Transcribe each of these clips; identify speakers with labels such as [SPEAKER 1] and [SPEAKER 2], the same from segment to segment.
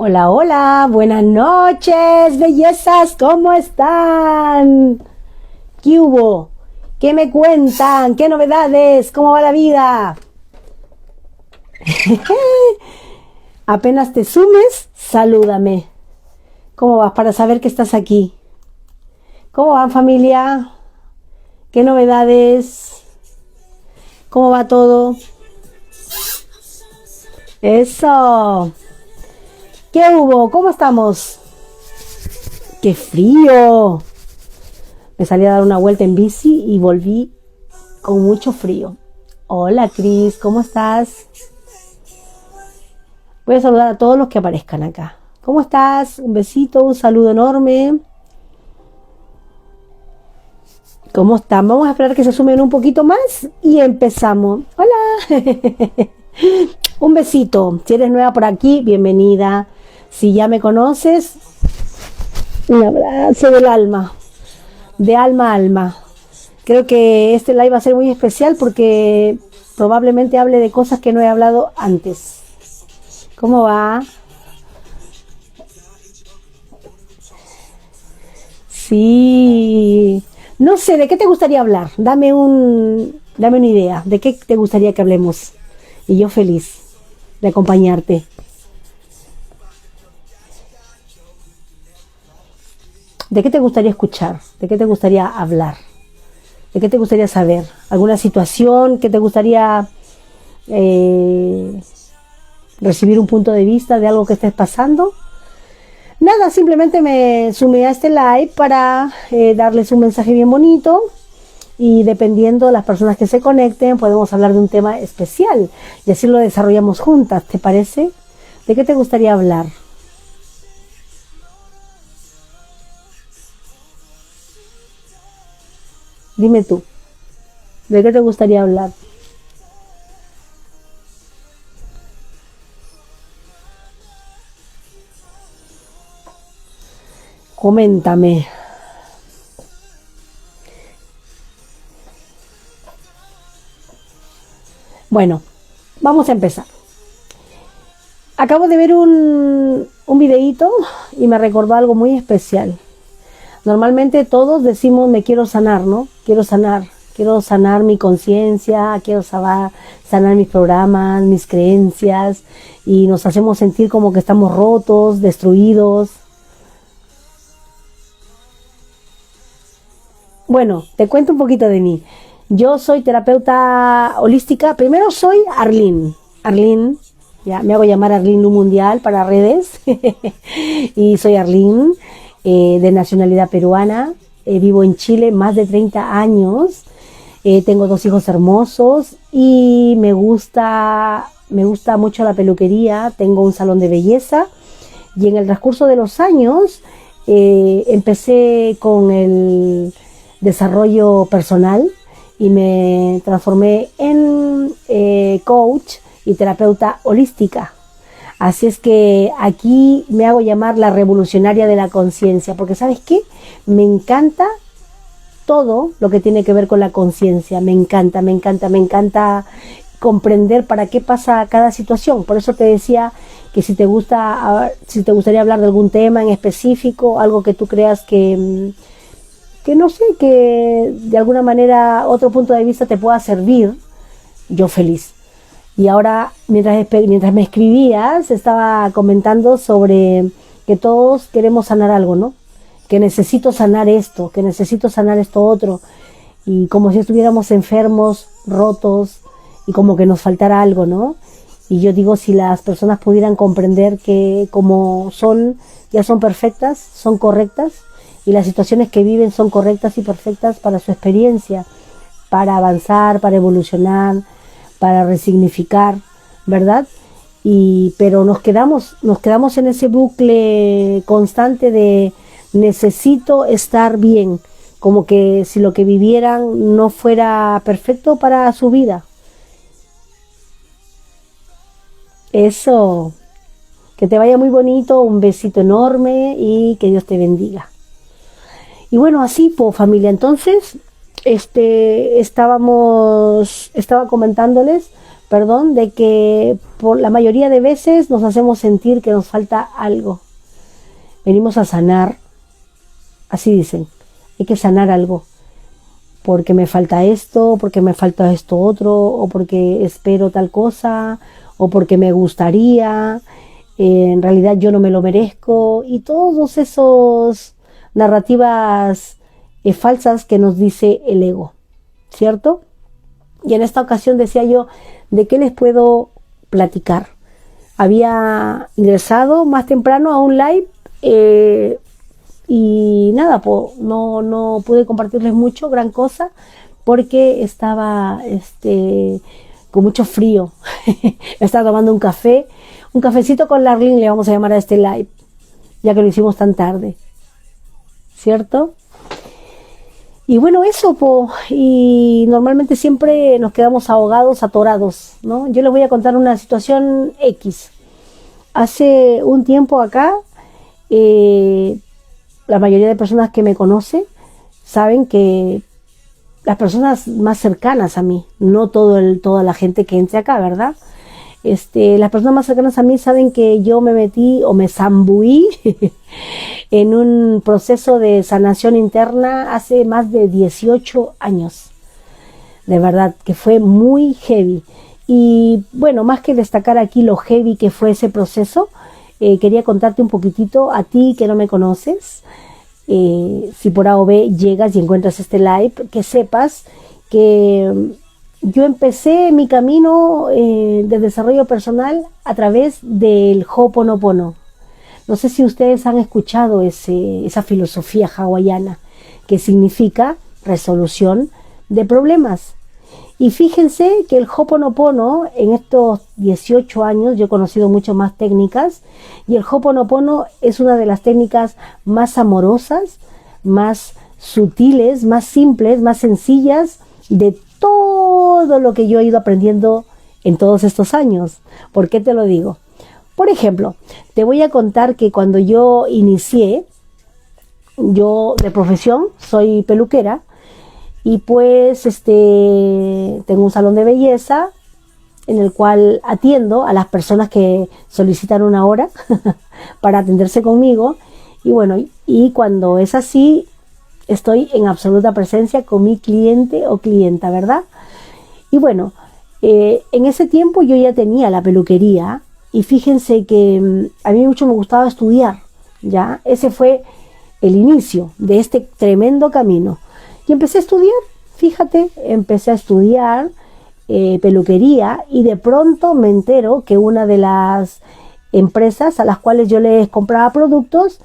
[SPEAKER 1] Hola, hola, buenas noches, bellezas, ¿cómo están? ¿Qué hubo? ¿Qué me cuentan? ¿Qué novedades? ¿Cómo va la vida? Apenas te sumes, salúdame. ¿Cómo vas? Para saber que estás aquí. ¿Cómo van, familia? ¿Qué novedades? ¿Cómo va todo? Eso. ¿Qué hubo? ¿Cómo estamos? ¡Qué frío! Me salí a dar una vuelta en bici y volví con mucho frío. Hola, Cris, ¿cómo estás? Voy a saludar a todos los que aparezcan acá. ¿Cómo estás? Un besito, un saludo enorme. ¿Cómo están? Vamos a esperar que se sumen un poquito más y empezamos. Hola. Un besito. Si eres nueva por aquí, bienvenida. Si ya me conoces, un abrazo del alma. De alma a alma. Creo que este live va a ser muy especial porque probablemente hable de cosas que no he hablado antes. ¿Cómo va? Sí. No sé, ¿de qué te gustaría hablar? Dame una idea. ¿De qué te gustaría que hablemos? Y yo feliz de acompañarte. ¿De qué te gustaría escuchar? ¿De qué te gustaría hablar? ¿De qué te gustaría saber? ¿Alguna situación que te gustaría eh, recibir un punto de vista de algo que estés pasando? Nada, simplemente me sumé a este live para darles un mensaje bien bonito y dependiendo de las personas que se conecten podemos hablar de un tema especial y así lo desarrollamos juntas, ¿te parece? ¿De qué te gustaría hablar? Dime tú, ¿de qué te gustaría hablar? Coméntame. Bueno, vamos a empezar. Acabo de ver un videíto y me recordó algo muy especial. Normalmente todos decimos me quiero sanar, ¿no? Quiero sanar mi conciencia, sanar mis programas, mis creencias y nos hacemos sentir como que estamos rotos, destruidos. Bueno, te cuento un poquito de mí. Yo soy terapeuta holística. Primero soy Arlene. Arlene, ya me hago llamar Arlene Lu Mundial para redes. Y soy Arlene, de nacionalidad peruana. Vivo en Chile más de 30 años. Tengo dos hijos hermosos y me gusta mucho la peluquería. Tengo un salón de belleza y en el transcurso de los años empecé con el desarrollo personal y me transformé en coach y terapeuta holística. Así es que aquí me hago llamar la revolucionaria de la conciencia, porque ¿sabes qué? Me encanta todo lo que tiene que ver con la conciencia. Me encanta, me encanta, me encanta comprender para qué pasa cada situación. Por eso te decía que si te gustaría hablar de algún tema en específico, algo que tú creas que no sé, que de alguna manera otro punto de vista te pueda servir, yo feliz. Y ahora, mientras me escribías, estaba comentando sobre que todos queremos sanar algo, ¿no? Que necesito sanar esto, que necesito sanar esto otro. Y como si estuviéramos enfermos, rotos, y como que nos faltara algo, ¿no? Y yo digo, si las personas pudieran comprender que como son, ya son perfectas, son correctas, y las situaciones que viven son correctas y perfectas para su experiencia, para avanzar, para evolucionar, para resignificar, ¿verdad? Pero nos quedamos en ese bucle constante de necesito estar bien, como que si lo que vivieran no fuera perfecto para su vida. Eso, que te vaya muy bonito, un besito enorme y que Dios te bendiga. Y bueno, así, pues familia, entonces, estaba comentándoles perdón, de que por la mayoría de veces nos hacemos sentir que nos falta algo. Venimos a sanar, así dicen, hay que sanar algo, porque me falta esto, porque me falta esto otro, o porque espero tal cosa, o porque me gustaría, en realidad yo no me lo merezco, y todos esos narrativas falsas que nos dice el ego, ¿cierto? Y en esta ocasión decía yo, ¿de qué les puedo platicar? Había ingresado más temprano a un live y nada, no pude compartirles mucho, gran cosa, porque estaba con mucho frío. Estaba tomando un cafecito con Larlene, le vamos a llamar a este live, ya que lo hicimos tan tarde, ¿cierto? Y bueno, eso, y normalmente siempre nos quedamos ahogados, atorados, ¿no? Yo les voy a contar una situación X. Hace un tiempo acá, la mayoría de personas que me conocen saben que las personas más cercanas a mí, no toda la gente que entre acá, ¿verdad? Las personas más cercanas a mí saben que yo me metí o me zambuí en un proceso de sanación interna hace más de 18 años. De verdad, que fue muy heavy. Y bueno, más que destacar aquí lo heavy que fue ese proceso, quería contarte un poquitito a ti que no me conoces. Si por A o B llegas y encuentras este live, que sepas que yo empecé mi camino de desarrollo personal a través del Ho'oponopono. No sé si ustedes han escuchado esa filosofía hawaiana que significa resolución de problemas. Y fíjense que el Ho'oponopono, en estos 18 años yo he conocido mucho más técnicas, y el Ho'oponopono es una de las técnicas más amorosas, más sutiles, más simples, más sencillas de todo lo que yo he ido aprendiendo en todos estos años. ¿Por qué te lo digo? Por ejemplo, te voy a contar que cuando yo inicié, yo de profesión soy peluquera, y pues tengo un salón de belleza en el cual atiendo a las personas que solicitan una hora para atenderse conmigo. Y bueno, y cuando es así, estoy en absoluta presencia con mi cliente o clienta, ¿verdad? Y bueno, en ese tiempo yo ya tenía la peluquería, y fíjense que a mí mucho me gustaba estudiar, ¿ya? Ese fue el inicio de este tremendo camino. Y empecé a estudiar, fíjate, empecé a estudiar peluquería, y de pronto me entero que una de las empresas a las cuales yo les compraba productos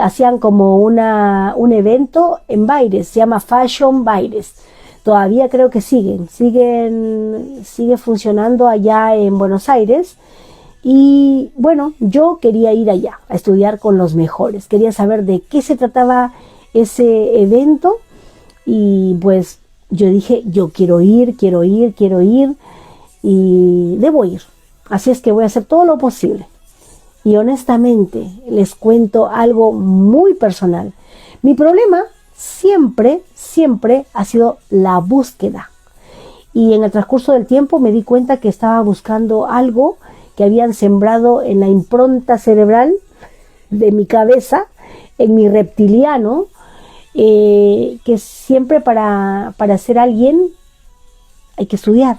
[SPEAKER 1] hacían como un evento en Baires, se llama Fashion Baires. Todavía creo que sigue funcionando allá en Buenos Aires. Y bueno, yo quería ir allá a estudiar con los mejores, quería saber de qué se trataba ese evento. Y pues yo dije, yo quiero ir y debo ir. Así es que voy a hacer todo lo posible. Y honestamente les cuento algo muy personal. Mi problema siempre ha sido la búsqueda. Y en el transcurso del tiempo me di cuenta que estaba buscando algo que habían sembrado en la impronta cerebral de mi cabeza, en mi reptiliano, que siempre para ser alguien hay que estudiar,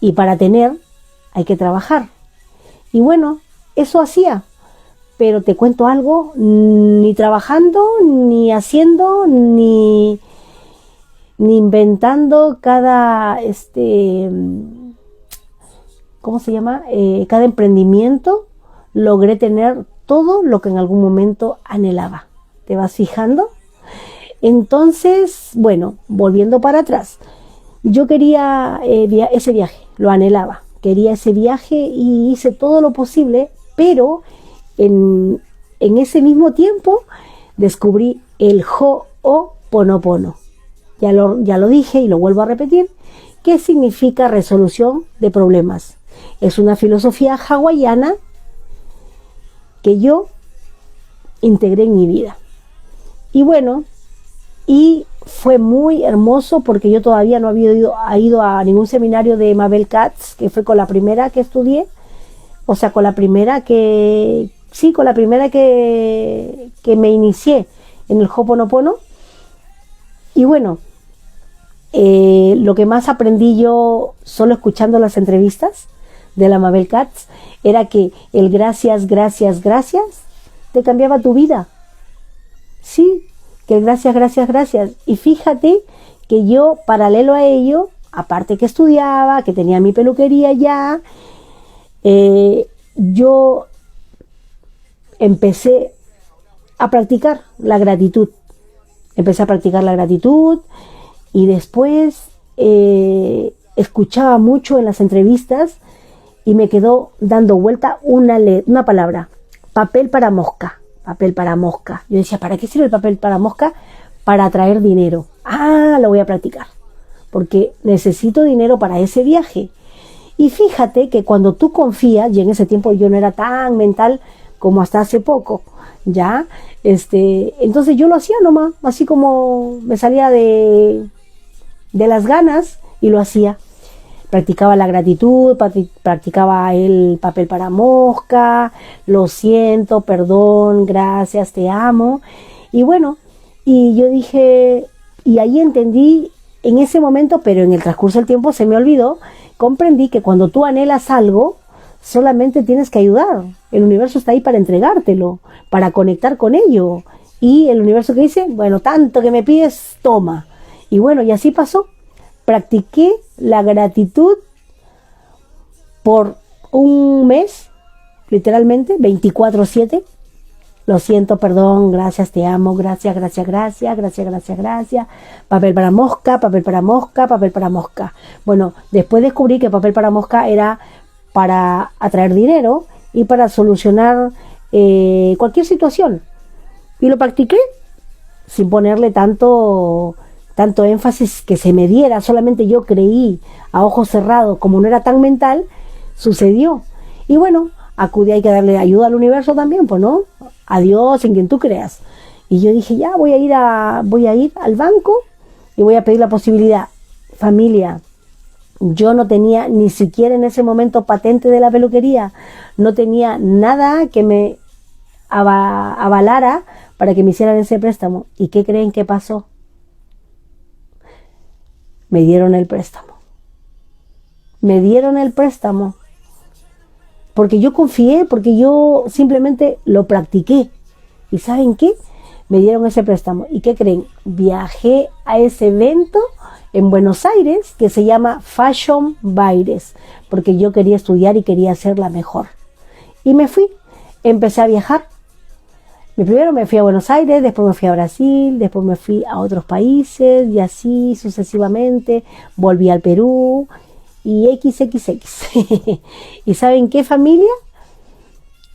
[SPEAKER 1] y para tener hay que trabajar. Y bueno, eso hacía, pero te cuento algo, ni trabajando, ni haciendo, ni inventando cada ¿cómo se llama? Cada emprendimiento, logré tener todo lo que en algún momento anhelaba. ¿Te vas fijando? Entonces, bueno, volviendo para atrás, yo quería ese viaje, lo anhelaba, quería ese viaje y hice todo lo posible, pero en ese mismo tiempo descubrí el Ho'oponopono. Ya lo dije y lo vuelvo a repetir. ¿Qué significa resolución de problemas? Es una filosofía hawaiana que yo integré en mi vida. Y bueno, y fue muy hermoso porque yo todavía no había ido a ningún seminario de Mabel Katz, que fue con la primera que estudié, o sea, con la primera que me inicié en el Ho'oponopono. Y bueno, lo que más aprendí yo solo escuchando las entrevistas de la Mabel Katz era que el gracias, gracias, gracias te cambiaba tu vida. Sí, que el gracias, gracias, gracias. Y fíjate que yo, paralelo a ello, aparte que estudiaba, que tenía mi peluquería ya, yo empecé a practicar la gratitud. Empecé a practicar la gratitud y después escuchaba mucho en las entrevistas y me quedó dando vuelta una palabra: papel para mosca. Papel para mosca. Yo decía, ¿para qué sirve el papel para mosca? Para atraer dinero. Ah, lo voy a practicar, porque necesito dinero para ese viaje. Y fíjate que cuando tú confías, y en ese tiempo yo no era tan mental como hasta hace poco, ya, entonces yo lo hacía nomás, así como me salía de las ganas, y lo hacía. Practicaba la gratitud, practicaba el papel para mosca, lo siento, perdón, gracias, te amo. Y bueno, y yo dije, y ahí entendí en ese momento, pero en el transcurso del tiempo se me olvidó, comprendí que cuando tú anhelas algo, solamente tienes que ayudar. El universo está ahí para entregártelo, para conectar con ello. Y el universo que dice, bueno, tanto que me pides, toma. Y bueno, y así pasó. Practiqué la gratitud por un mes, literalmente, 24/7. Lo siento, perdón, gracias, te amo, gracias, gracias, gracias, gracias, gracias, gracias. Papel para mosca, papel para mosca, papel para mosca. Bueno, después descubrí que papel para mosca era para atraer dinero y para solucionar cualquier situación. Y lo practiqué sin ponerle tanto énfasis que se me diera, solamente yo creí a ojos cerrados, como no era tan mental, sucedió. Y bueno, hay que darle ayuda al universo también, pues, ¿no? A Dios, en quien tú creas. Y yo dije, ya, voy a ir al banco y voy a pedir la posibilidad. Familia, yo no tenía ni siquiera en ese momento patente de la peluquería, no tenía nada que me avalara para que me hicieran ese préstamo. ¿Y qué creen que pasó? Me dieron el préstamo. Me dieron el préstamo. Porque yo confié, porque yo simplemente lo practiqué. ¿Y saben qué? Me dieron ese préstamo. ¿Y qué creen? Viajé a ese evento en Buenos Aires que se llama Fashion Baires, porque yo quería estudiar y quería ser la mejor. Y me fui. Empecé a viajar. Primero me fui a Buenos Aires, después me fui a Brasil, después me fui a otros países y así sucesivamente. Volví al Perú y XXX. ¿Y saben qué, familia?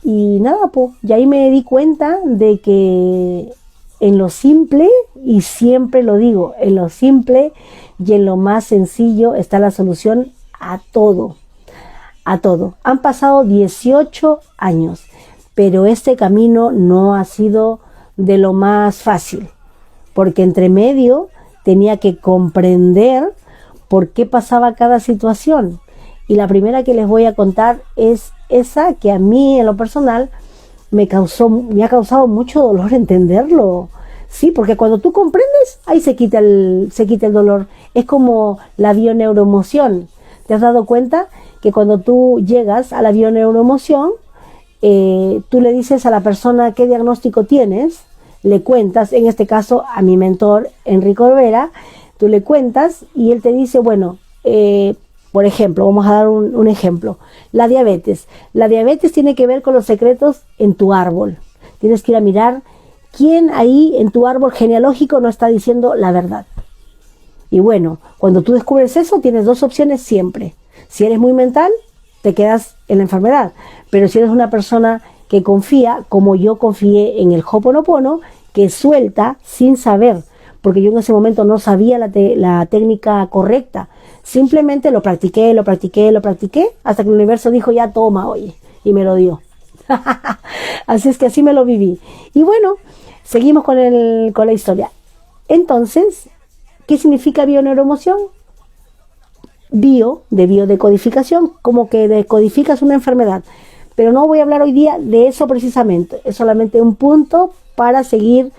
[SPEAKER 1] Y nada, pues, y ahí me di cuenta de que en lo simple, y siempre lo digo, en lo simple y en lo más sencillo está la solución a todo. A todo. Han pasado 18 años. Pero este camino no ha sido de lo más fácil, porque entre medio tenía que comprender por qué pasaba cada situación. Y la primera que les voy a contar es esa que a mí en lo personal me ha causado mucho dolor entenderlo. Sí, porque cuando tú comprendes, ahí se quita el dolor. Es como la bioneuroemoción. ¿Te has dado cuenta que cuando tú llegas a la bioneuroemoción, tú le dices a la persona qué diagnóstico tienes, le cuentas, en este caso a mi mentor Enrique Olvera, tú le cuentas y él te dice, bueno, por ejemplo, vamos a dar un ejemplo, la diabetes tiene que ver con los secretos en tu árbol. Tienes que ir a mirar quién ahí en tu árbol genealógico no está diciendo la verdad. Y bueno, cuando tú descubres eso, tienes dos opciones siempre. Si eres muy mental, te quedas en la enfermedad. Pero si eres una persona que confía, como yo confié en el Ho'oponopono, que suelta sin saber, porque yo en ese momento no sabía la técnica correcta. Simplemente lo practiqué, hasta que el universo dijo, ya toma, oye, y me lo dio. Así es que así me lo viví. Y bueno, seguimos con la historia. Entonces, ¿qué significa bioneuroemoción? Bio, de biodecodificación, como que decodificas una enfermedad. Pero no voy a hablar hoy día de eso precisamente, es solamente un punto para seguir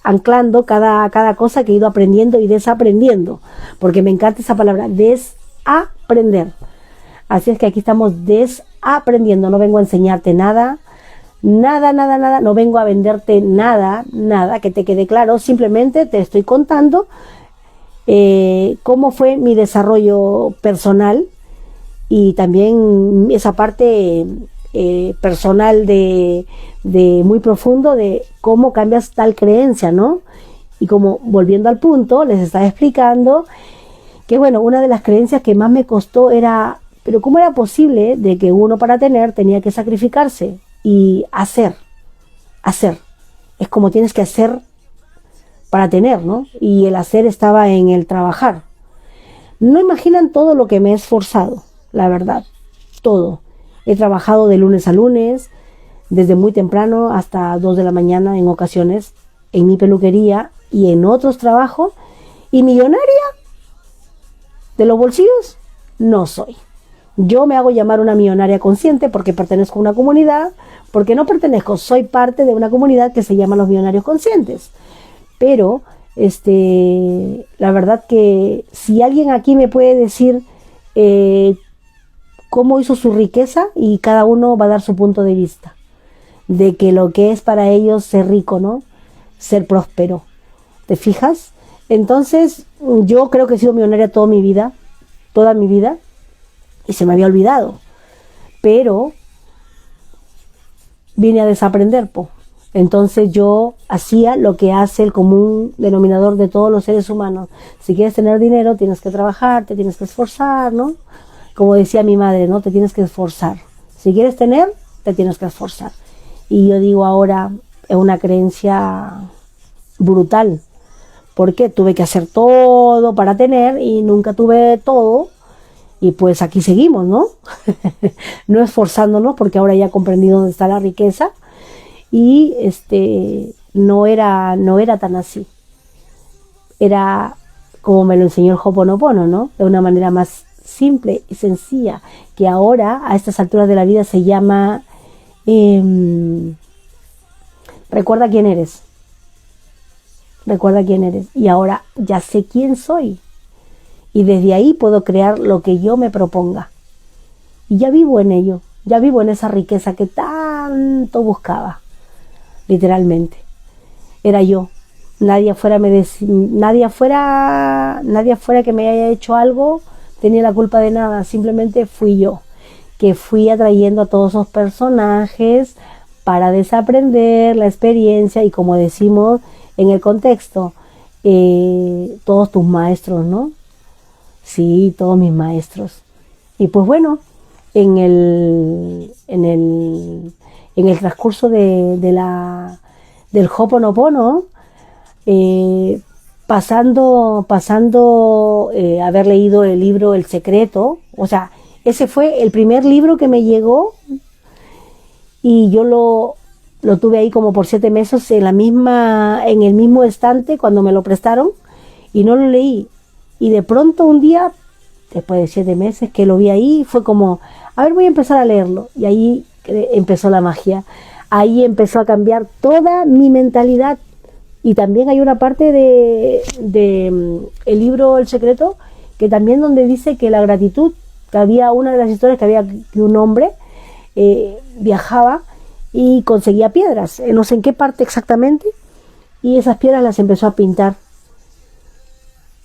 [SPEAKER 1] anclando cada cosa que he ido aprendiendo y desaprendiendo, porque me encanta esa palabra, desaprender. Así es que aquí estamos desaprendiendo, no vengo a enseñarte nada, nada, no vengo a venderte nada, que te quede claro, simplemente te estoy contando cómo fue mi desarrollo personal y también esa parte personal de muy profundo de cómo cambias tal creencia, ¿no? Y como volviendo al punto, les estaba explicando que bueno, una de las creencias que más me costó era, pero ¿cómo era posible de que uno para tener tenía que sacrificarse y hacer? Es como tienes que hacer para tener, ¿no? Y el hacer estaba en el trabajar. No imaginan todo lo que me he esforzado, la verdad, todo. He trabajado de lunes a lunes, desde muy temprano hasta 2 de la mañana en ocasiones, en mi peluquería y en otros trabajos, y millonaria de los bolsillos no soy. Yo me hago llamar una millonaria consciente porque pertenezco a una comunidad, porque no pertenezco, soy parte de una comunidad que se llama los millonarios conscientes. Pero la verdad que si alguien aquí me puede decir cómo hizo su riqueza, y cada uno va a dar su punto de vista de que lo que es para ellos ser rico, ¿no? Ser próspero. ¿Te fijas? Entonces, yo creo que he sido millonaria toda mi vida, y se me había olvidado. Pero vine a desaprender, po. Entonces yo hacía lo que hace el común denominador de todos los seres humanos. Si quieres tener dinero, tienes que trabajar, te tienes que esforzar, ¿no? Como decía mi madre, ¿no? Te tienes que esforzar. Si quieres tener, te tienes que esforzar. Y yo digo ahora, es una creencia brutal, porque tuve que hacer todo para tener y nunca tuve todo. Y pues aquí seguimos, ¿no? No esforzándonos, porque ahora ya he comprendido dónde está la riqueza. Y no era tan así. Era como me lo enseñó el Ho'oponopono, ¿no? De una manera más simple y sencilla, que ahora a estas alturas de la vida se llama recuerda quién eres. Y ahora ya sé quién soy. Y desde ahí puedo crear lo que yo me proponga. Y ya vivo en ello, ya vivo en esa riqueza que tanto buscaba. Literalmente. Era yo. Nadie afuera que me haya hecho algo tenía la culpa de nada. Simplemente fui yo, que fui atrayendo a todos esos personajes para desaprender la experiencia y, como decimos en el contexto, todos tus maestros, ¿no? Sí, todos mis maestros. Y pues bueno, en el transcurso del Ho'oponopono, pasando haber leído el libro El Secreto, o sea, ese fue el primer libro que me llegó, y yo lo tuve ahí como por 7 meses en el mismo estante cuando me lo prestaron, y no lo leí. Y de pronto un día, después de 7 meses que lo vi ahí, fue como, a ver, voy a empezar a leerlo. Y ahí empezó la magia. Ahí empezó a cambiar toda mi mentalidad. Y también hay una parte de el libro El Secreto, que también donde dice que la gratitud, que había una de las historias que había que un hombre viajaba y conseguía piedras, no sé en qué parte exactamente, y esas piedras las empezó a pintar.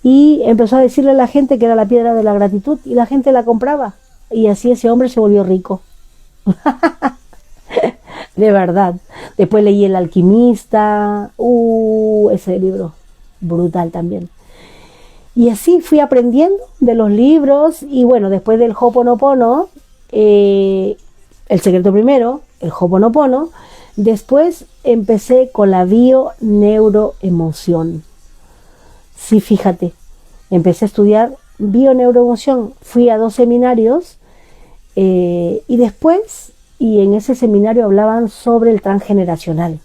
[SPEAKER 1] Y empezó a decirle a la gente que era la piedra de la gratitud, y la gente la compraba. Y así ese hombre se volvió rico. De verdad. Después leí El Alquimista. Ese libro. Brutal también. Y así fui aprendiendo de los libros. Y bueno, después del Ho'oponopono, El Secreto primero, el Ho'oponopono. Después empecé con la bioneuroemoción. Sí, fíjate, empecé a estudiar bioneuroemoción, fui a 2 seminarios y después, y en ese seminario hablaban sobre el transgeneracional.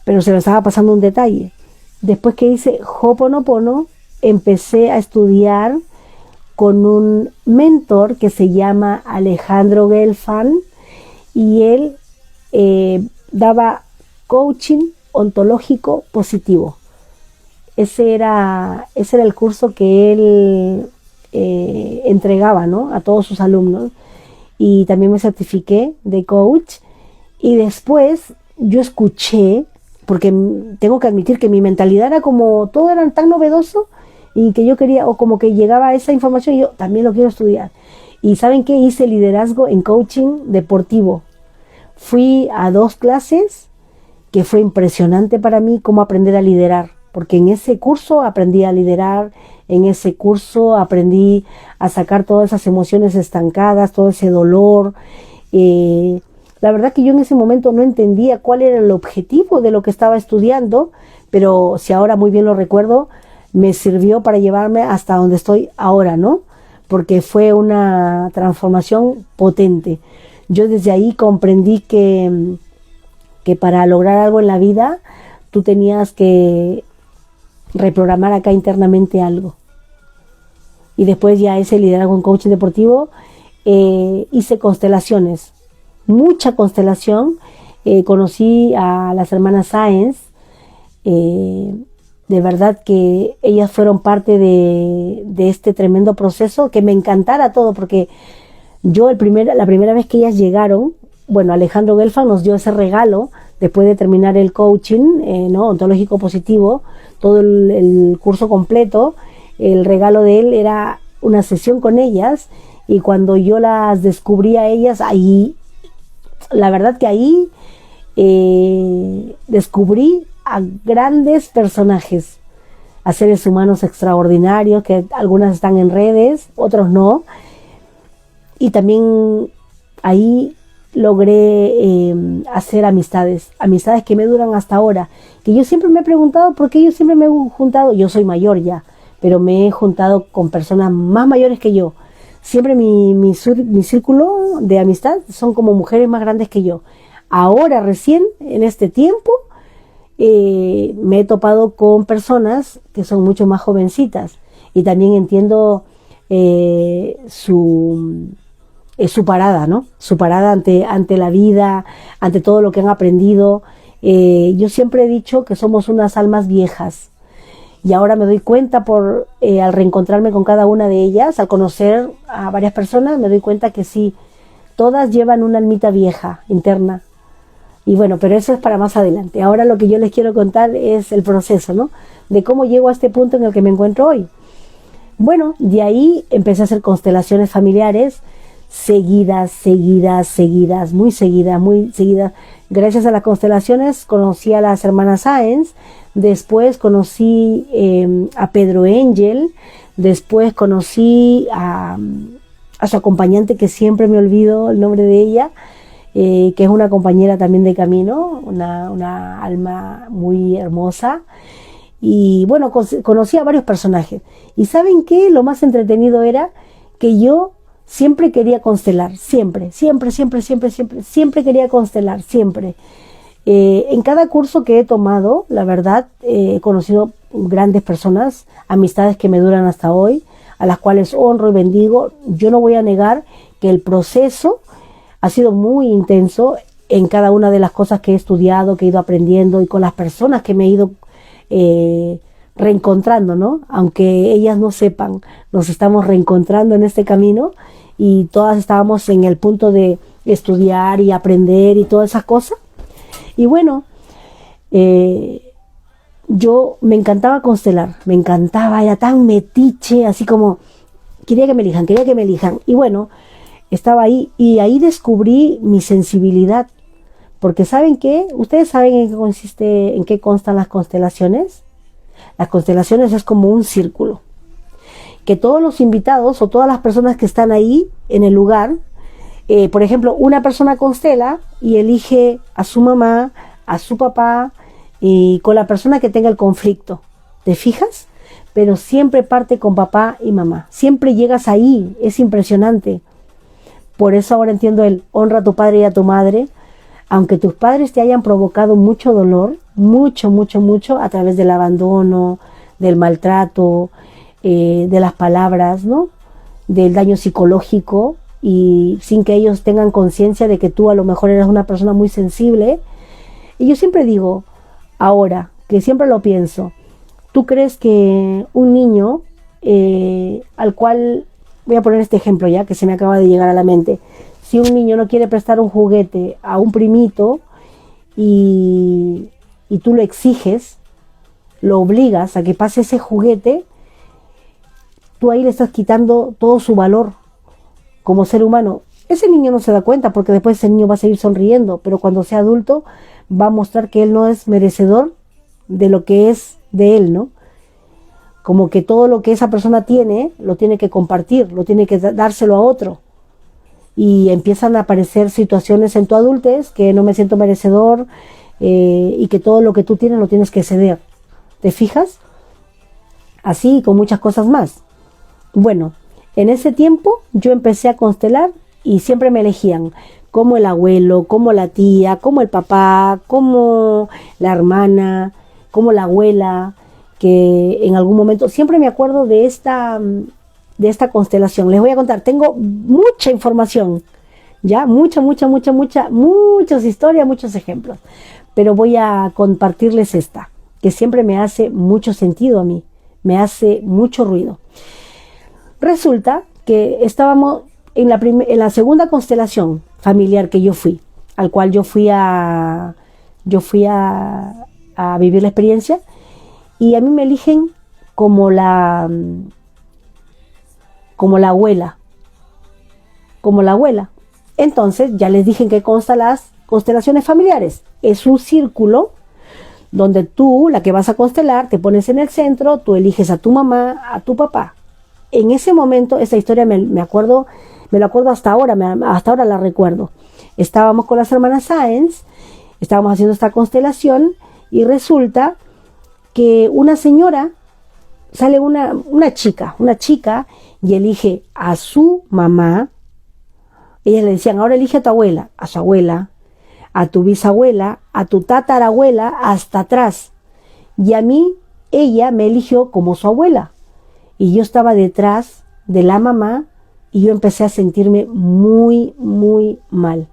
[SPEAKER 1] pero se me estaba pasando un detalle. Después que hice Ho'oponopono, empecé a estudiar con un mentor que se llama Alejandro Gelfand, y él daba coaching ontológico positivo. Ese era el curso que él entregaba, ¿no?, a todos sus alumnos, y también me certifiqué de coach. Y después yo escuché, porque tengo que admitir que mi mentalidad era como todo era tan novedoso, y que yo quería, o como que llegaba a esa información y yo también lo quiero estudiar. Y ¿saben qué? Hice liderazgo en coaching deportivo. Fui a 2 clases que fue impresionante para mí cómo aprender a liderar, porque en ese curso aprendí a liderar, en ese curso aprendí a sacar todas esas emociones estancadas, todo ese dolor. La verdad que yo en ese momento no entendía cuál era el objetivo de lo que estaba estudiando, pero si ahora muy bien lo recuerdo, me sirvió para llevarme hasta donde estoy ahora, ¿no? Porque fue una transformación potente. Yo desde ahí comprendí que para lograr algo en la vida, tú tenías que reprogramar acá internamente algo. Y después ya ese liderazgo en coaching deportivo, hice constelaciones, mucha constelación. Conocí a las hermanas Sáenz, de verdad que ellas fueron parte de este tremendo proceso, que me encantara todo, porque yo la primera vez que ellas llegaron, bueno, Alejandro Gelfand nos dio ese regalo después de terminar el coaching, ¿no?, ontológico positivo, todo el curso completo. El regalo de él era una sesión con ellas, y cuando yo las descubrí a ellas, ahí, la verdad que ahí descubrí a grandes personajes, a seres humanos extraordinarios, que algunas están en redes, otros no. Y también ahí logré hacer amistades que me duran hasta ahora, que yo siempre me he preguntado por qué yo siempre me he juntado, yo soy mayor ya, pero me he juntado con personas más mayores que yo. Siempre mi círculo de amistad son como mujeres más grandes que yo. Ahora recién, en este tiempo, me he topado con personas que son mucho más jovencitas, y también entiendo su parada, ¿no? Su parada ante la vida, ante todo lo que han aprendido. Yo siempre he dicho que somos unas almas viejas, y ahora me doy cuenta al reencontrarme con cada una de ellas, al conocer a varias personas, me doy cuenta que sí, todas llevan una almita vieja interna. Y bueno, pero eso es para más adelante. Ahora lo que yo les quiero contar es el proceso, ¿no?, de cómo llego a este punto en el que me encuentro hoy. Bueno, de ahí empecé a hacer constelaciones familiares, seguidas, muy seguidas. Gracias a las constelaciones conocí a las hermanas Sáenz, después conocí a Pedro Engel, después conocí a su acompañante, que siempre me olvido el nombre de ella, que es una compañera también de camino, una alma muy hermosa. Y bueno, conocí a varios personajes. ¿Y saben qué? Lo más entretenido era que yo siempre quería constelar, siempre quería constelar, siempre. En cada curso que he tomado, la verdad, he conocido grandes personas, amistades que me duran hasta hoy, a las cuales honro y bendigo. Yo no voy a negar que el proceso ha sido muy intenso en cada una de las cosas que he estudiado, que he ido aprendiendo, y con las personas que me he ido reencontrando, ¿no? Aunque ellas no sepan, nos estamos reencontrando en este camino, y todas estábamos en el punto de estudiar y aprender y todas esas cosas. Y bueno, yo me encantaba constelar, era tan metiche, así como quería que me elijan. Y bueno, estaba ahí, y ahí descubrí mi sensibilidad, porque ¿saben qué? ¿Ustedes saben en qué constan las constelaciones? Las constelaciones es como un círculo, que todos los invitados o todas las personas que están ahí en el lugar, por ejemplo, una persona constela y elige a su mamá, a su papá, y con la persona que tenga el conflicto, ¿te fijas? Pero siempre parte con papá y mamá, siempre llegas ahí, es impresionante. Por eso ahora entiendo el honra a tu padre y a tu madre, aunque tus padres te hayan provocado mucho dolor, mucho, mucho, mucho, a través del abandono, del maltrato, de las palabras, ¿no? Del daño psicológico, y sin que ellos tengan conciencia de que tú a lo mejor eres una persona muy sensible. Y yo siempre digo, ahora, que siempre lo pienso, ¿tú crees que un niño al cual, voy a poner este ejemplo ya, que se me acaba de llegar a la mente, si un niño no quiere prestar un juguete a un primito y tú lo exiges, lo obligas a que pase ese juguete, tú ahí le estás quitando todo su valor como ser humano. Ese niño no se da cuenta, porque después ese niño va a seguir sonriendo, pero cuando sea adulto va a mostrar que él no es merecedor de lo que es de él, ¿no? Como que todo lo que esa persona tiene, lo tiene que compartir, lo tiene que dárselo a otro. Y empiezan a aparecer situaciones en tu adultez que no me siento merecedor, y que todo lo que tú tienes lo tienes que ceder. ¿Te fijas? Así y con muchas cosas más. Bueno, en ese tiempo yo empecé a constelar y siempre me elegían como el abuelo, como la tía, como el papá, como la hermana, como la abuela, que en algún momento, siempre me acuerdo de esta constelación. Les voy a contar, tengo mucha información, ya, muchas historias, muchos ejemplos, pero voy a compartirles esta, que siempre me hace mucho sentido a mí, me hace mucho ruido. Resulta que estábamos en la segunda constelación familiar que yo fui, al cual yo fui a vivir la experiencia, y a mí me eligen como la abuela. Entonces ya les dije en qué consta las constelaciones familiares. Es un círculo donde tú, la que vas a constelar, te pones en el centro, tú eliges a tu mamá, a tu papá. En ese momento, esa historia me lo acuerdo hasta ahora la recuerdo. Estábamos con las hermanas Sáenz, estábamos haciendo esta constelación, y resulta que una señora, sale una chica, y elige a su mamá. Ellas le decían, ahora elige a tu abuela, a su abuela, a tu bisabuela, a tu tatarabuela, hasta atrás. Y a mí, ella me eligió como su abuela. Y yo estaba detrás de la mamá, y yo empecé a sentirme muy, muy mal.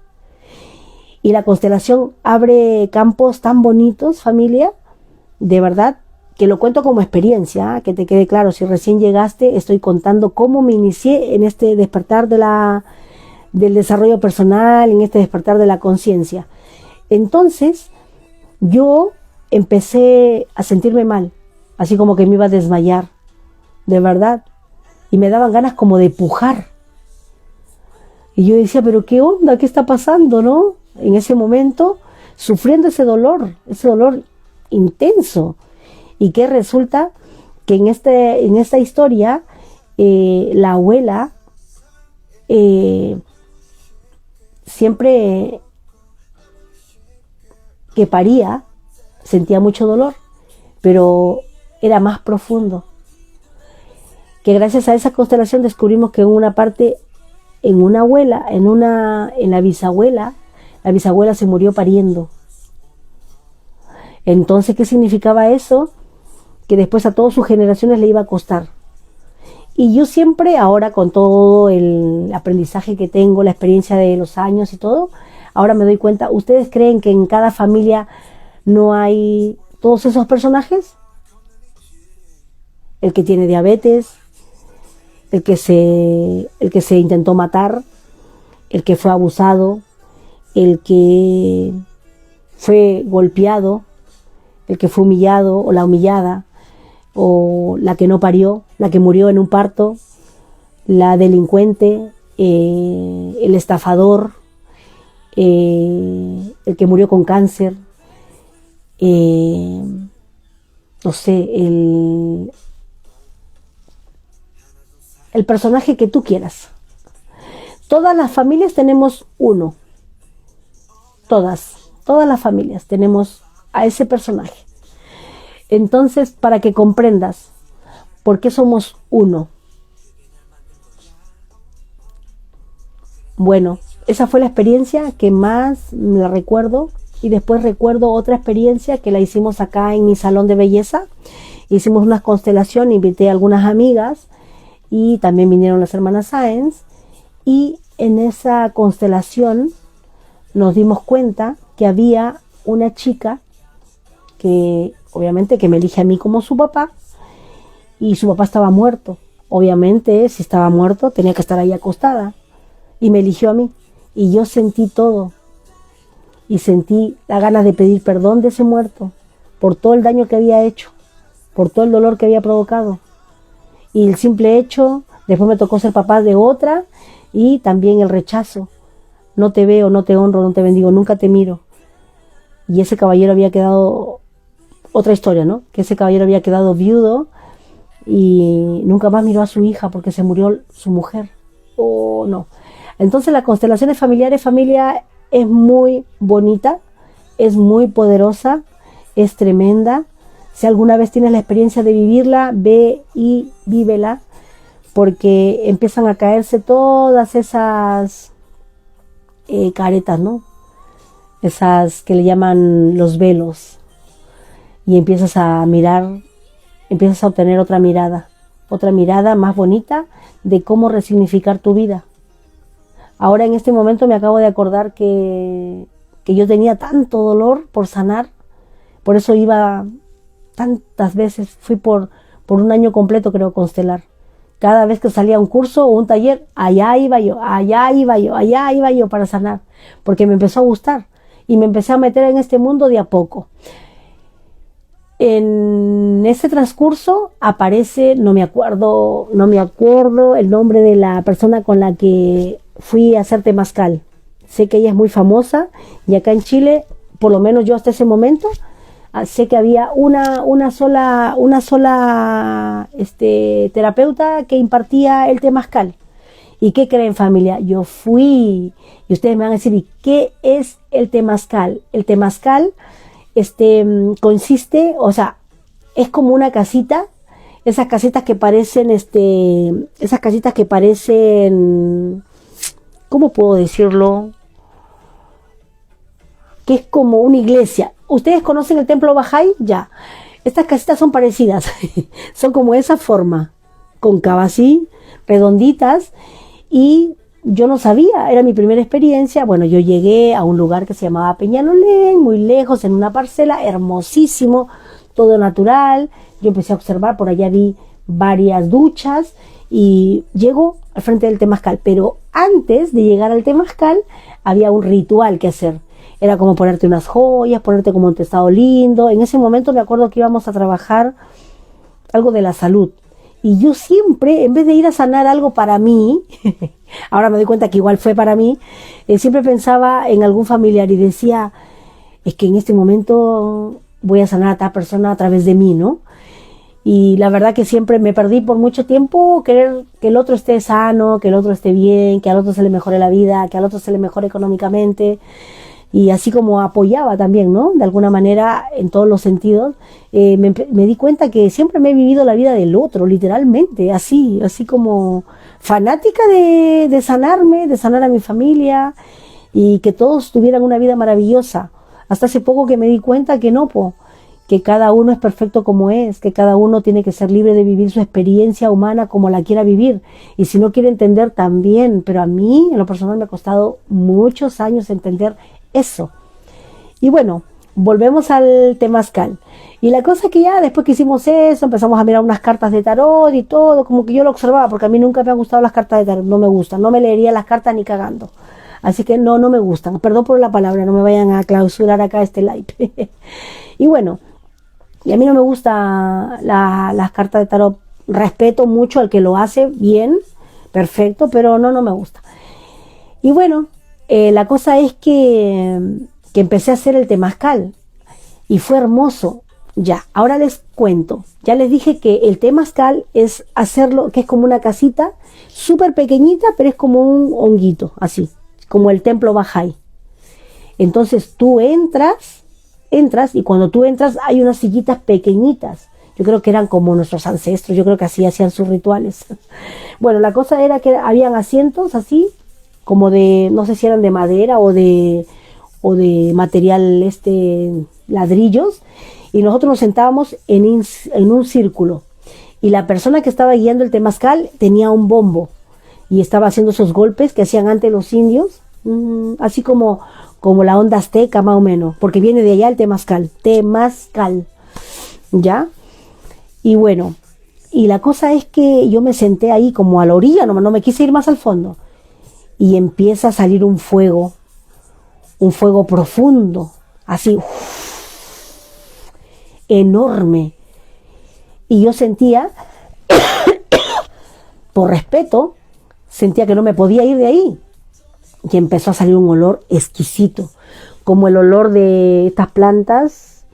[SPEAKER 1] Y la constelación abre campos tan bonitos, familia, de verdad, que lo cuento como experiencia, que te quede claro. Si recién llegaste, estoy contando cómo me inicié en este despertar del desarrollo personal, en este despertar de la conciencia. Entonces, yo empecé a sentirme mal, así como que me iba a desmayar, de verdad, y me daban ganas como de pujar. Y yo decía, pero ¿qué onda? ¿Qué está pasando, no? En ese momento, sufriendo ese dolor intenso. Y que resulta que en esta historia, la abuela siempre que paría sentía mucho dolor, pero era más profundo. Que gracias a esa constelación descubrimos que en una parte, en la bisabuela se murió pariendo. Entonces, ¿qué significaba eso? Que después a todas sus generaciones le iba a costar. Y yo siempre, ahora con todo el aprendizaje que tengo, la experiencia de los años y todo, ahora me doy cuenta, ¿ustedes creen que en cada familia no hay todos esos personajes? El que tiene diabetes, el que se intentó matar, el que fue abusado, el que fue golpeado, el que fue humillado o la humillada, o la que no parió, la que murió en un parto, la delincuente, el estafador, el que murió con cáncer, no sé, el personaje que tú quieras. Todas las familias tenemos uno. Todas las familias tenemos a ese personaje. Entonces, para que comprendas por qué somos uno. Bueno, esa fue la experiencia que más la recuerdo. Y después recuerdo otra experiencia que la hicimos acá en mi salón de belleza. Hicimos una constelación, invité a algunas amigas y también vinieron las hermanas Sáenz. Y en esa constelación nos dimos cuenta que había una chica que obviamente que me elige a mí como su papá, y su papá estaba muerto. Obviamente, si estaba muerto, tenía que estar ahí acostada. Y me eligió a mí. Y yo sentí todo. Y sentí la ganas de pedir perdón de ese muerto por todo el daño que había hecho, por todo el dolor que había provocado. Y el simple hecho, después me tocó ser papá de otra, y también el rechazo. No te veo, no te honro, no te bendigo, nunca te miro. Y ese caballero había quedado, otra historia, ¿no? Que ese caballero había quedado viudo y nunca más miró a su hija porque se murió su mujer. Oh, no. Entonces las constelaciones familiares, familia, es muy bonita, es muy poderosa, es tremenda. Si alguna vez tienes la experiencia de vivirla, ve y vívela, porque empiezan a caerse todas esas caretas, ¿no? Esas que le llaman los velos, y empiezas a mirar, empiezas a obtener otra mirada más bonita de cómo resignificar tu vida. Ahora en este momento me acabo de acordar que yo tenía tanto dolor por sanar, por eso iba tantas veces, fui por un año completo, creo, constelar. Cada vez que salía un curso o un taller, allá iba yo para sanar, porque me empezó a gustar y me empecé a meter en este mundo de a poco. En ese transcurso aparece, no me acuerdo el nombre de la persona con la que fui a hacer temazcal. Sé que ella es muy famosa, y acá en Chile, por lo menos yo hasta ese momento, sé que había una sola terapeuta que impartía el temazcal. ¿Y qué creen, familia? Yo fui, y ustedes me van a decir, ¿y qué es el temazcal? El temazcal consiste, o sea, es como una casita, esas casitas que parecen, ¿cómo puedo decirlo? Que es como una iglesia. ¿Ustedes conocen el templo Bahá'í? Ya. Estas casitas son parecidas. Son como esa forma, cóncavas así, redonditas. Y yo no sabía, era mi primera experiencia. Bueno, yo llegué a un lugar que se llamaba Peñalolén, muy lejos, en una parcela, hermosísimo, todo natural. Yo empecé a observar, por allá vi varias duchas, y llego al frente del temazcal. Pero antes de llegar al temazcal había un ritual que hacer. Era como ponerte unas joyas, ponerte como un estado lindo. En ese momento me acuerdo que íbamos a trabajar algo de la salud. Y yo siempre, en vez de ir a sanar algo para mí, ahora me doy cuenta que igual fue para mí, siempre pensaba en algún familiar y decía, es que en este momento voy a sanar a tal persona a través de mí, ¿no? Y la verdad que siempre me perdí por mucho tiempo querer que el otro esté sano, que el otro esté bien, que al otro se le mejore la vida, que al otro se le mejore económicamente. Y así como apoyaba también, ¿no? De alguna manera, en todos los sentidos, me di cuenta que siempre me he vivido la vida del otro, literalmente, así como fanática de sanarme, de sanar a mi familia, y que todos tuvieran una vida maravillosa. Hasta hace poco que me di cuenta que no, que cada uno es perfecto como es, que cada uno tiene que ser libre de vivir su experiencia humana como la quiera vivir, y si no quiere entender también, pero a mí en lo personal me ha costado muchos años entender eso. Y bueno, volvemos al temazcal. Y la cosa que ya después que hicimos eso, empezamos a mirar unas cartas de tarot y todo, como que yo lo observaba, porque a mí nunca me han gustado las cartas de tarot, no me gustan, no me leería las cartas ni cagando. Así que no me gustan, perdón por la palabra, no me vayan a clausurar acá este live. Y bueno, y a mí no me gustan las cartas de tarot, respeto mucho al que lo hace bien, perfecto, pero no me gusta. Y bueno, la cosa es que empecé a hacer el temazcal y fue hermoso. Ya, ahora les cuento. Ya les dije que el temazcal es hacerlo, que es como una casita súper pequeñita, pero es como un honguito, así, como el templo Bahá'í. Entonces tú entras y cuando tú entras hay unas sillitas pequeñitas. Yo creo que eran como nuestros ancestros, yo creo que así hacían sus rituales. Bueno, la cosa era que habían asientos así, como de, no sé si eran de madera o de material ladrillos, y nosotros nos sentábamos en un círculo, y la persona que estaba guiando el temazcal tenía un bombo y estaba haciendo esos golpes que hacían antes los indios, así como la onda azteca más o menos, porque viene de allá el temazcal, ¿ya? Y bueno, y la cosa es que yo me senté ahí como a la orilla, no me quise ir más al fondo, y empieza a salir un fuego profundo, así, enorme, y yo sentía, por respeto, sentía que no me podía ir de ahí, y empezó a salir un olor exquisito, como el olor de estas plantas,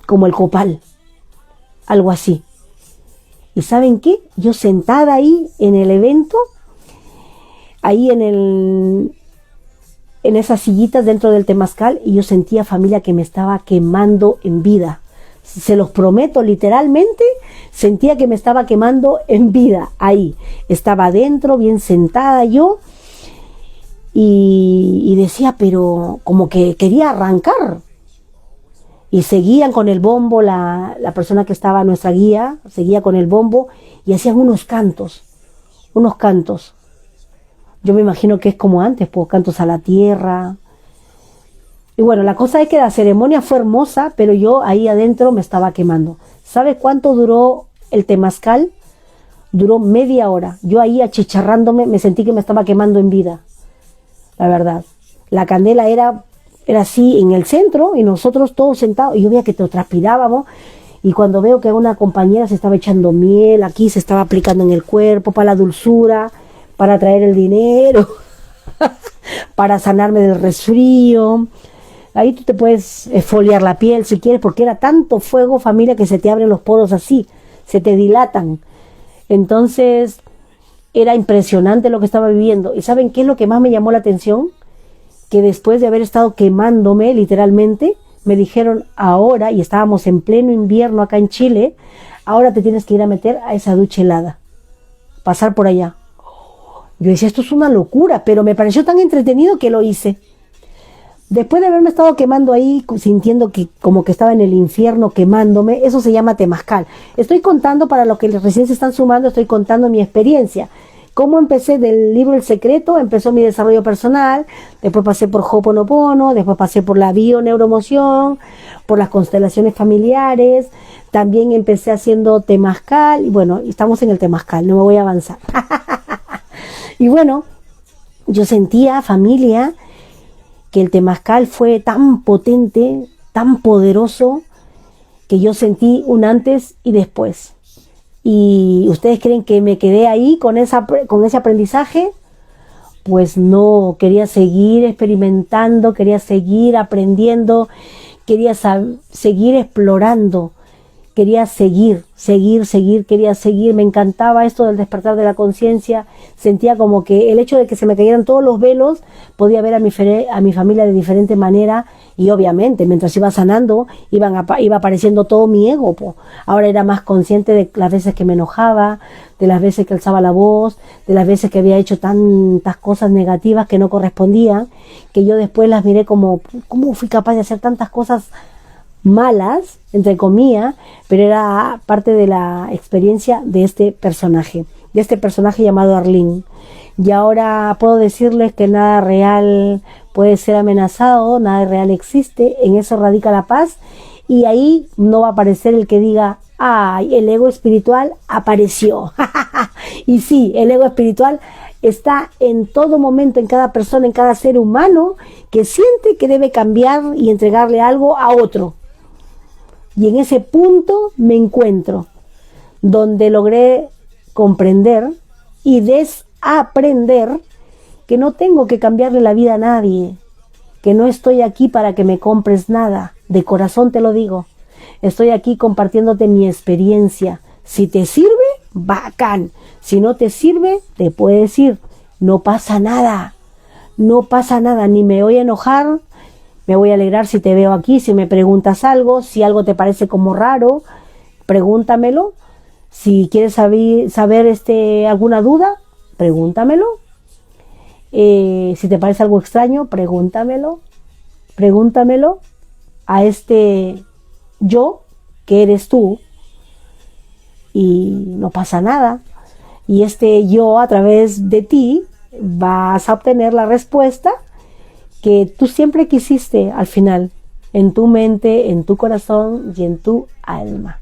[SPEAKER 1] como el copal, algo así. ¿Y saben qué? Yo sentada ahí en el evento, ahí en esas sillitas dentro del temazcal, y yo sentía, familia, que me estaba quemando en vida. Se los prometo, literalmente sentía que me estaba quemando en vida ahí. Estaba adentro, bien sentada yo, y decía, pero como que quería arrancar. Y seguían con el bombo, la persona que estaba, nuestra guía, seguía con el bombo, y hacían unos cantos. Yo me imagino que es como antes, pues cantos a la tierra. Y bueno, la cosa es que la ceremonia fue hermosa, pero yo ahí adentro me estaba quemando. ¿Sabe cuánto duró el temazcal? Duró media hora. Yo ahí achicharrándome, me sentí que me estaba quemando en vida. La verdad. La candela era así en el centro, y nosotros todos sentados, y yo veía que te transpirábamos, y cuando veo que una compañera se estaba echando miel, aquí se estaba aplicando en el cuerpo para la dulzura, para traer el dinero, para sanarme del resfrío. Ahí tú te puedes exfoliar la piel si quieres, porque era tanto fuego, familia, que se te abren los poros así, se te dilatan. Entonces era impresionante lo que estaba viviendo. ¿Y saben qué es lo que más me llamó la atención? Que después de haber estado quemándome literalmente, me dijeron ahora, y estábamos en pleno invierno acá en Chile, ahora te tienes que ir a meter a esa ducha helada, pasar por allá. Yo decía, esto es una locura, pero me pareció tan entretenido que lo hice. Después de haberme estado quemando ahí, sintiendo que como que estaba en el infierno quemándome, eso se llama temazcal. Estoy contando, para los que recién se están sumando, estoy contando mi experiencia. Cómo empecé del libro El Secreto, empezó mi desarrollo personal, después pasé por Ho'oponopono, después pasé por la bioneuromoción, por las constelaciones familiares, también empecé haciendo temazcal, y bueno, estamos en el temazcal, no me voy a avanzar. Y bueno, yo sentía, familia, que el temazcal fue tan potente, tan poderoso, que yo sentí un antes y después. ¿Y ustedes creen que me quedé ahí con ese aprendizaje? Pues no, quería seguir experimentando, quería seguir aprendiendo, quería seguir explorando, quería seguir, quería seguir. Me encantaba esto del despertar de la conciencia. Sentía como que el hecho de que se me cayeran todos los velos, podía ver a mi familia de diferente manera, y obviamente mientras iba sanando iba apareciendo todo mi ego, po. Ahora era más consciente de las veces que me enojaba, de las veces que alzaba la voz, de las veces que había hecho tantas cosas negativas que no correspondían, que yo después las miré como, ¿cómo fui capaz de hacer tantas cosas malas, entre comillas? Pero era parte de la experiencia de este personaje llamado Arlene. Y ahora puedo decirles que nada real puede ser amenazado, nada real existe, en eso radica la paz, y ahí no va a aparecer el que diga, ay, el ego espiritual apareció. Y sí, el ego espiritual está en todo momento, en cada persona, en cada ser humano que siente que debe cambiar y entregarle algo a otro. Y en ese punto me encuentro, donde logré comprender y desaprender que no tengo que cambiarle la vida a nadie, que no estoy aquí para que me compres nada, de corazón te lo digo. Estoy aquí compartiéndote mi experiencia. Si te sirve, bacán. Si no te sirve, te puedes ir. No pasa nada, ni me voy a enojar. Me voy a alegrar si te veo aquí, si me preguntas algo, si algo te parece como raro, pregúntamelo. Si quieres saber alguna duda, pregúntamelo. Si te parece algo extraño, pregúntamelo a este yo que eres tú, y no pasa nada. Y este yo, a través de ti, vas a obtener la respuesta que tú siempre quisiste al final, en tu mente, en tu corazón y en tu alma.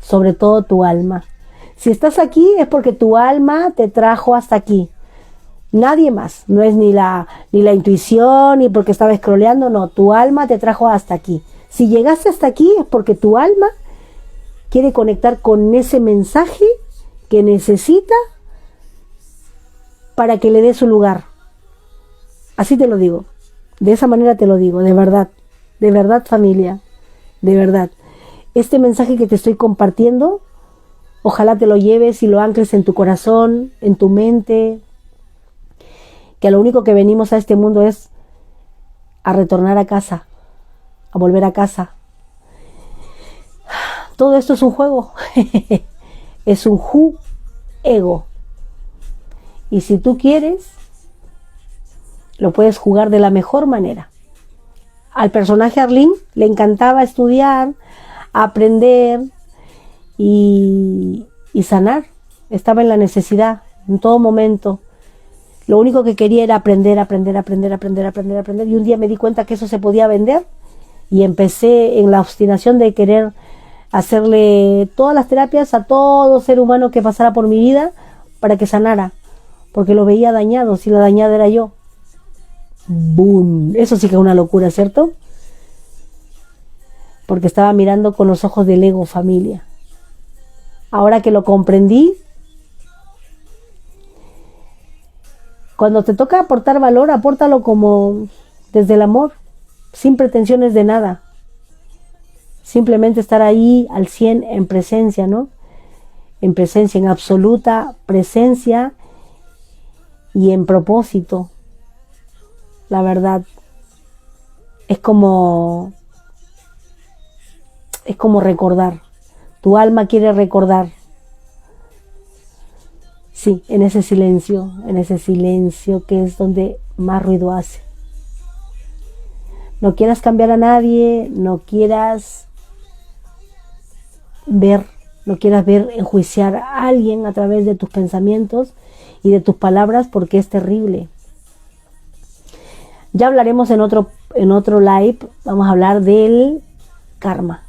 [SPEAKER 1] Sobre todo tu alma. Si estás aquí es porque tu alma te trajo hasta aquí. Nadie más. No es ni la intuición, ni porque estaba scrolleando, no. Tu alma te trajo hasta aquí. Si llegaste hasta aquí es porque tu alma quiere conectar con ese mensaje que necesita para que le dé su lugar. Así te lo digo. De esa manera te lo digo, de verdad, familia, de verdad. Este mensaje que te estoy compartiendo, ojalá te lo lleves y lo ancles en tu corazón, en tu mente, que lo único que venimos a este mundo es a retornar a casa, a volver a casa. Todo esto es un juego, es un juego. Y si tú quieres, lo puedes jugar de la mejor manera. Al personaje Arlene le encantaba estudiar, aprender y sanar. Estaba en la necesidad en todo momento. Lo único que quería era aprender. Y un día me di cuenta que eso se podía vender y empecé en la obstinación de querer hacerle todas las terapias a todo ser humano que pasara por mi vida para que sanara, porque lo veía dañado. Si la dañada era yo. ¡Boom! Eso sí que es una locura, ¿cierto? Porque estaba mirando con los ojos del ego, familia. Ahora que lo comprendí, cuando te toca aportar valor, apórtalo como desde el amor, sin pretensiones de nada. Simplemente estar ahí al 100 en presencia, ¿no? En presencia, en absoluta presencia y en propósito. La verdad, es como recordar. Tu alma quiere recordar. Sí, en ese silencio que es donde más ruido hace. No quieras cambiar a nadie, no quieras ver, enjuiciar a alguien a través de tus pensamientos y de tus palabras, porque es terrible. Ya hablaremos en otro live, vamos a hablar del karma,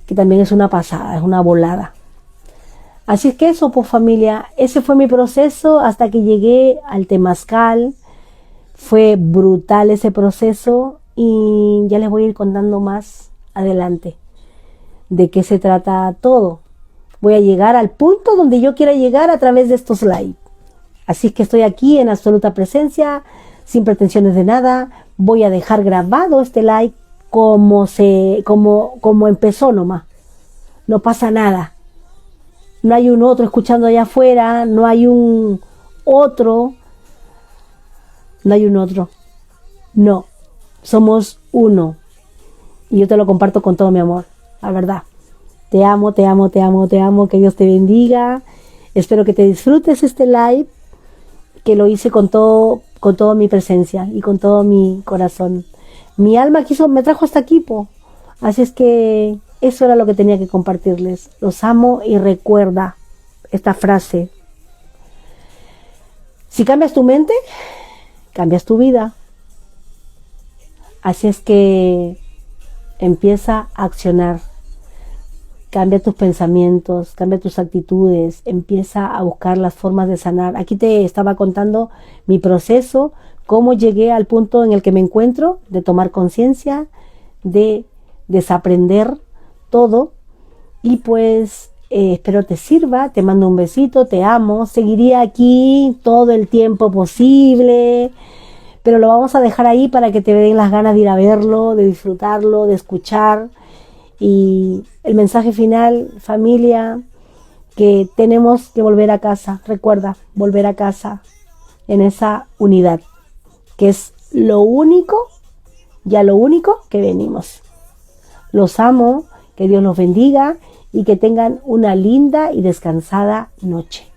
[SPEAKER 1] que también es una pasada, es una volada. Así es que eso, pues familia, ese fue mi proceso hasta que llegué al temazcal. Fue brutal ese proceso y ya les voy a ir contando más adelante de qué se trata todo. Voy a llegar al punto donde yo quiera llegar a través de estos live. Así es que estoy aquí en absoluta presencia, sin pretensiones de nada. Voy a dejar grabado este live como empezó nomás. No pasa nada. No hay un otro escuchando allá afuera, no hay un otro. No, somos uno. Y yo te lo comparto con todo mi amor, la verdad. Te amo, que Dios te bendiga. Espero que te disfrutes este live, que lo hice con toda mi presencia y con todo mi corazón. Mi alma me trajo hasta aquí, así es que eso era lo que tenía que compartirles. Los amo y recuerda esta frase. Si cambias tu mente, cambias tu vida. Así es que empieza a accionar. Cambia tus pensamientos, cambia tus actitudes, empieza a buscar las formas de sanar. Aquí te estaba contando mi proceso, cómo llegué al punto en el que me encuentro, de tomar conciencia, de desaprender todo. Y pues espero te sirva, te mando un besito, te amo. Seguiría aquí todo el tiempo posible, pero lo vamos a dejar ahí para que te den las ganas de ir a verlo, de disfrutarlo, de escuchar. Y el mensaje final, familia, que tenemos que volver a casa. Recuerda, volver a casa en esa unidad, que es lo único que venimos. Los amo, que Dios los bendiga y que tengan una linda y descansada noche.